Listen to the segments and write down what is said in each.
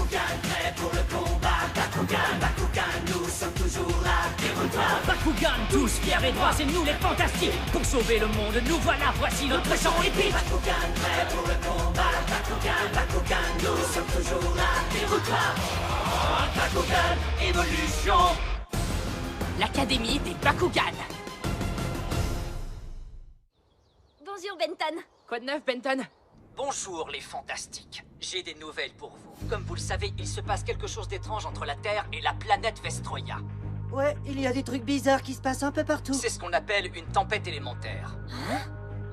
Bakugan, prêt pour le combat. Bakugan, Bakugan, nous sommes toujours là, et redoutables. Bakugan, tous fiers et droits, c'est nous les fantastiques. Pour sauver le monde, nous voilà, voici notre chant épique. Bakugan, prêt pour le combat. Bakugan, Bakugan, nous sommes toujours là, et redoutables. Bakugan, évolution. L'Académie des Bakugan. Bonjour, Benton. Quoi de neuf, Benton? Bonjour les fantastiques, j'ai des nouvelles pour vous. Comme vous le savez, il se passe quelque chose d'étrange entre la Terre et la planète Vestroia. Ouais, il y a des trucs bizarres qui se passent un peu partout. C'est ce qu'on appelle une tempête élémentaire.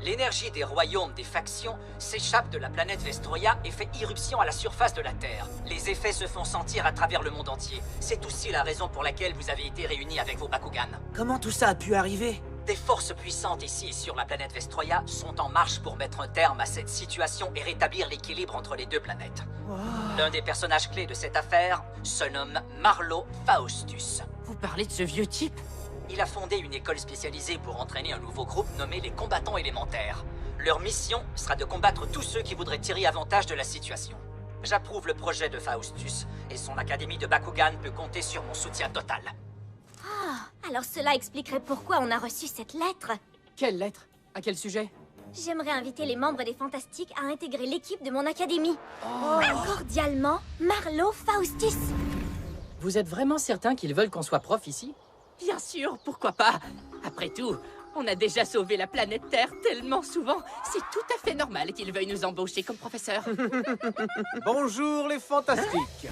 L'énergie des royaumes des factions s'échappe de la planète Vestroia et fait irruption à la surface de la Terre. Les effets se font sentir à travers le monde entier. C'est aussi la raison pour laquelle vous avez été réunis avec vos Bakugan. Comment tout ça a pu arriver? Des forces puissantes ici et sur la planète Vestroia sont en marche pour mettre un terme à cette situation et rétablir l'équilibre entre les deux planètes. Wow. L'un des personnages clés de cette affaire se nomme Marlo Faustus. Vous parlez de ce vieux type? Il a fondé une école spécialisée pour entraîner un nouveau groupe nommé les combattants élémentaires. Leur mission sera de combattre tous ceux qui voudraient tirer avantage de la situation. J'approuve le projet de Faustus et son académie de Bakugan peut compter sur mon soutien total. Alors cela expliquerait pourquoi on a reçu cette lettre. Quelle lettre? À quel sujet? J'aimerais inviter les membres des Fantastiques à intégrer l'équipe de mon académie. Cordialement, Marlo Faustus. Vous êtes vraiment certain qu'ils veulent qu'on soit prof ici? Bien sûr, pourquoi pas? Après tout, on a déjà sauvé la planète Terre tellement souvent. C'est tout à fait normal qu'ils veuillent nous embaucher comme professeurs. Bonjour les fantastiques.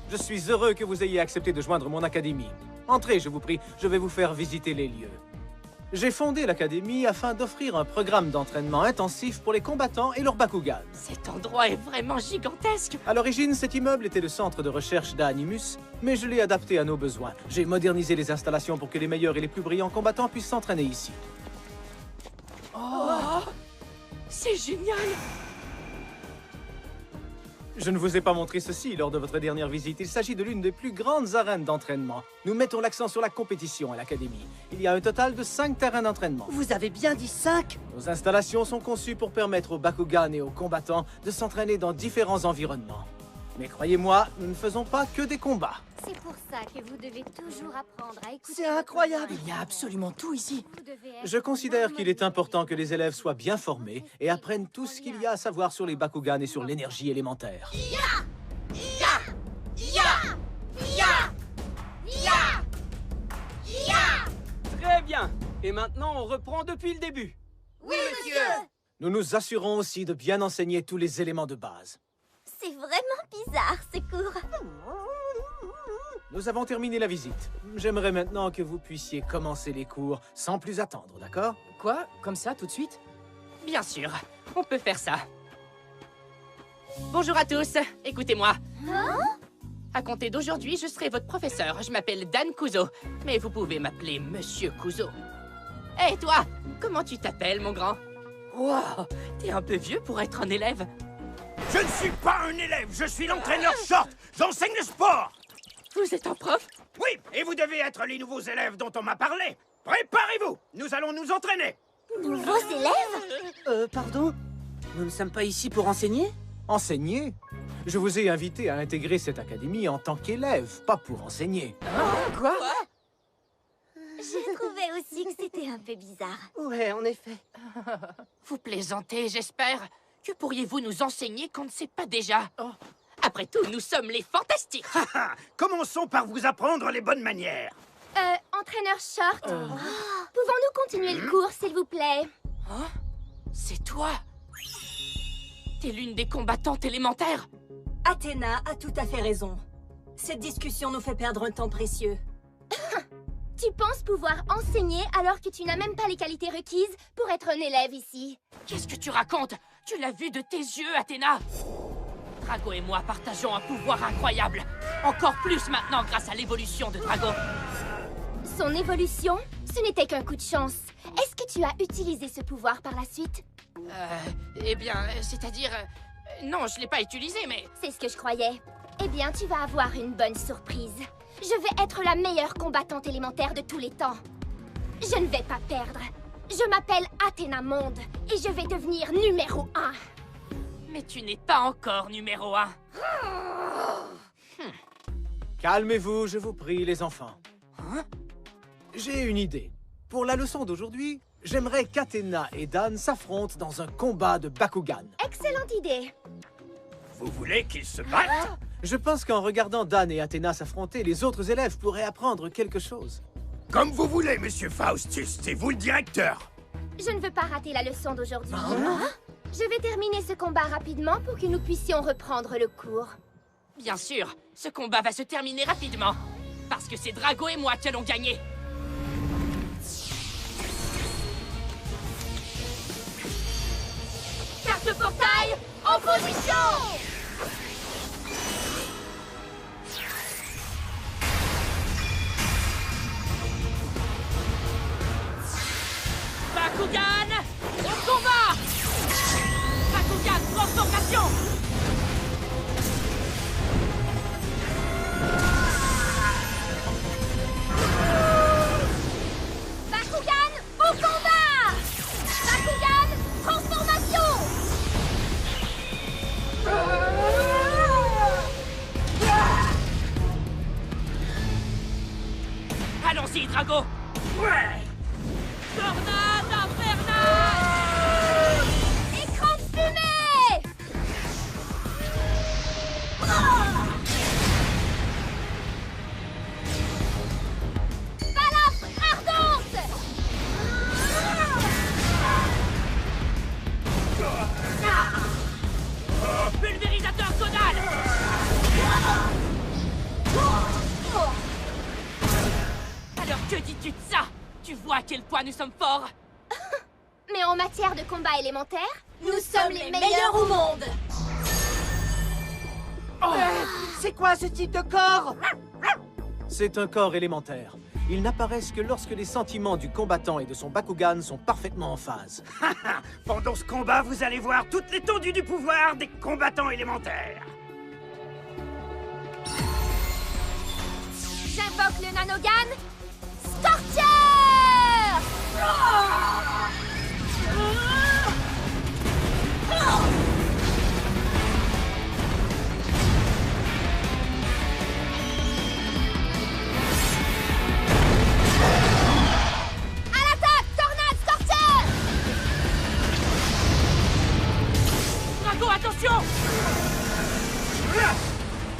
Je suis heureux que vous ayez accepté de joindre mon académie. Entrez, je vous prie, je vais vous faire visiter les lieux. J'ai fondé l'académie afin d'offrir un programme d'entraînement intensif pour les combattants et leurs Bakugan. Cet endroit est vraiment gigantesque. À l'origine, cet immeuble était le centre de recherche d'Animus, mais je l'ai adapté à nos besoins. J'ai modernisé les installations pour que les meilleurs et les plus brillants combattants puissent s'entraîner ici. C'est génial. Je ne vous ai pas montré ceci lors de votre dernière visite. Il s'agit de l'une des plus grandes arènes d'entraînement. Nous mettons l'accent sur la compétition à l'académie. Il y a un total de 5 terrains d'entraînement. Vous avez bien dit 5? Nos installations sont conçues pour permettre aux Bakugan et aux combattants de s'entraîner dans différents environnements. Mais croyez-moi, nous ne faisons pas que des combats. C'est pour ça que vous devez toujours apprendre à écouter. C'est incroyable. Il y a absolument tout ici. Vous devez être Je considère qu'il est important que les élèves soient bien formés et apprennent tout ce qu'il y a à savoir sur les Bakugan et sur l'énergie élémentaire. Très bien. Et maintenant, on reprend depuis le début. Oui, monsieur. Nous nous assurons aussi de bien enseigner tous les éléments de base. C'est vraiment bizarre, ce cours. Nous avons terminé la visite. J'aimerais maintenant que vous puissiez commencer les cours sans plus attendre, d'accord? Quoi? Comme ça, tout de suite? Bien sûr, on peut faire ça. Bonjour à tous, écoutez-moi. À compter d'aujourd'hui, je serai votre professeur. Je m'appelle Dan Kuzo, mais vous pouvez m'appeler Monsieur Kuzo. Hé, toi, comment tu t'appelles, mon grand? Wow, t'es un peu vieux pour être un élève. Je ne suis pas un élève, je suis l'entraîneur Short. J'enseigne le sport. Vous êtes un prof? Oui, et vous devez être les nouveaux élèves dont on m'a parlé. Préparez-vous, nous allons nous entraîner. Nouveaux élèves? Pardon? Nous ne sommes pas ici pour enseigner? Enseigner? Je vous ai invité à intégrer cette académie en tant qu'élève, pas pour enseigner. Quoi? J'ai trouvé aussi que c'était un peu bizarre. Ouais, en effet. Vous plaisantez, j'espère. Que pourriez-vous nous enseigner qu'on ne sait pas déjà? Après tout, nous sommes les fantastiques. Commençons par vous apprendre les bonnes manières. Entraîneur Short, pouvons-nous continuer le cours, s'il vous plaît? C'est toi? T'es l'une des combattantes élémentaires? Athéna a tout à fait raison. Cette discussion nous fait perdre un temps précieux. Tu penses pouvoir enseigner alors que tu n'as même pas les qualités requises pour être un élève ici? Qu'est-ce que tu racontes? Tu l'as vu de tes yeux, Athéna? Drago et moi partageons un pouvoir incroyable. Encore plus maintenant grâce à l'évolution de Drago. Son évolution, ce n'était qu'un coup de chance. Est-ce que tu as utilisé ce pouvoir par la suite? Eh bien, c'est-à-dire... non, je l'ai pas utilisé, mais... C'est ce que je croyais. Eh bien, tu vas avoir une bonne surprise. Je vais être la meilleure combattante élémentaire de tous les temps. Je ne vais pas perdre. Je m'appelle Athéna Monde et je vais devenir numéro 1. Mais tu n'es pas encore numéro 1. Calmez-vous, je vous prie, les enfants. J'ai une idée. Pour la leçon d'aujourd'hui, j'aimerais qu'Athéna et Dan s'affrontent dans un combat de Bakugan. Excellente idée. Vous voulez qu'ils se battent? Je pense qu'en regardant Dan et Athéna s'affronter, les autres élèves pourraient apprendre quelque chose. Comme vous voulez, monsieur Faustus, c'est vous le directeur. Je ne veux pas rater la leçon d'aujourd'hui. Je vais terminer ce combat rapidement pour que nous puissions reprendre le cours. Bien sûr, ce combat va se terminer rapidement. Parce que c'est Drago et moi qui allons gagner. Carte portail, en position! Bakugan, au combat! Bakugan, transformation! Bakugan, au combat! Bakugan, transformation! Allons-y, Drago! Ouais! Tornade infernale! Écran de fumée! Balafre ardente! Pulvérisateur zonal! Alors que dis-tu de ça? Tu vois à quel point nous sommes forts? Mais en matière de combat élémentaire, Nous sommes les meilleurs au monde. C'est quoi ce type de corps? C'est un corps élémentaire. Ils n'apparaissent que lorsque les sentiments du combattant et de son Bakugan sont parfaitement en phase. Pendant ce combat, vous allez voir toute l'étendue du pouvoir des combattants élémentaires. j'invoque le Nanogan. Scorcher! À l'attaque, Tornade Scorcher! Drago, attention!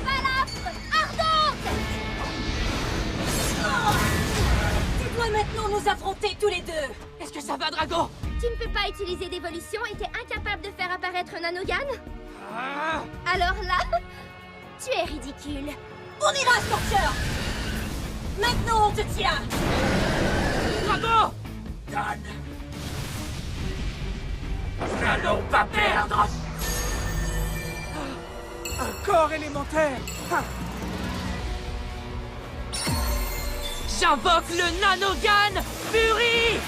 Balafre ardente! Tu dois maintenant nous affronter tous les deux. Est-ce que ça va, Drago? Tu ne peux pas utiliser d'évolution et t'es incapable de faire apparaître un Nanogan? Ah, Alors là, tu es ridicule. On ira, Scorcher. Maintenant, on te tient. Drago! Dan, nous n'allons pas perdre. Un corps élémentaire! J'invoque le Nanogan Fury!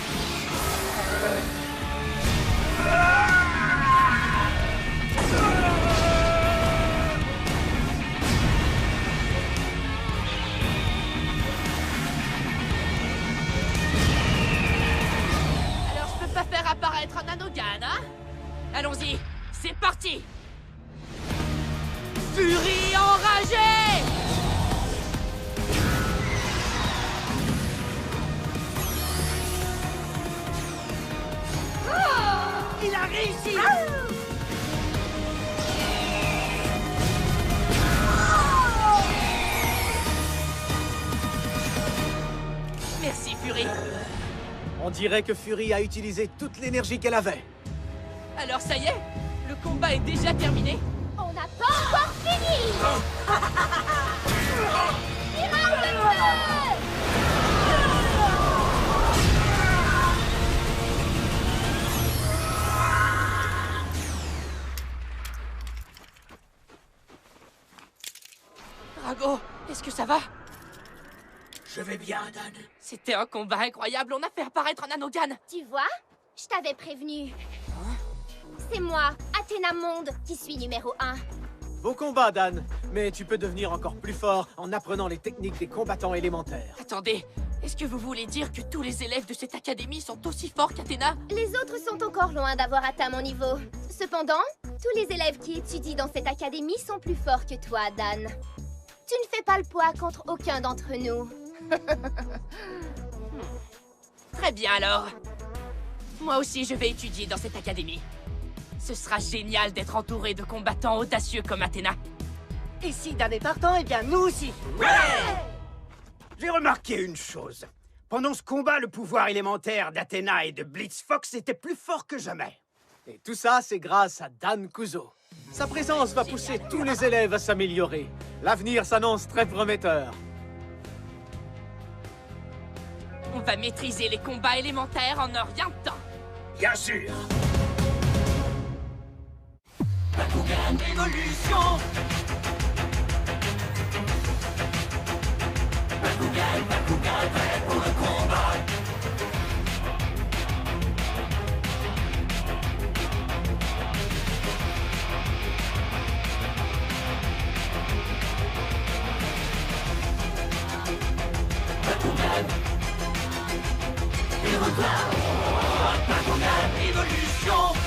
Alors je peux pas faire apparaître un Nanogan, hein? Allons-y, c'est parti! Fury enragée! Il a réussi. Merci, Fury. On dirait que Fury a utilisé toute l'énergie qu'elle avait. Alors ça y est, le combat est déjà terminé. On n'a pas encore fini! Spirale de feu! Drago, est-ce que ça va? Je vais bien, Dan. C'était un combat incroyable, on a fait apparaître un Nanogan. Tu vois? Je t'avais prévenu. C'est moi, Athéna Monde, qui suis numéro 1. Beau combat, Dan. Mais tu peux devenir encore plus fort en apprenant les techniques des combattants élémentaires. Attendez, est-ce que vous voulez dire que tous les élèves de cette académie sont aussi forts qu'Athéna? Les autres sont encore loin d'avoir atteint mon niveau. Cependant, tous les élèves qui étudient dans cette académie sont plus forts que toi, Dan. Tu ne fais pas le poids contre aucun d'entre nous. Très bien alors. Moi aussi, je vais étudier dans cette académie. Ce sera génial d'être entouré de combattants audacieux comme Athéna. Et si Dan est partant, eh bien nous aussi. J'ai remarqué une chose. Pendant ce combat, le pouvoir élémentaire d'Athéna et de Blitzfox était plus fort que jamais. Et tout ça, c'est grâce à Dan Kuzo. Sa présence va pousser tous les élèves à s'améliorer. L'avenir s'annonce très prometteur. On va maîtriser les combats élémentaires en un rien de temps. Bien sûr. Bakugan Évolution. Bakugan prêt pour le combat. Bakugan. Et regarde. Bakugan Évolution.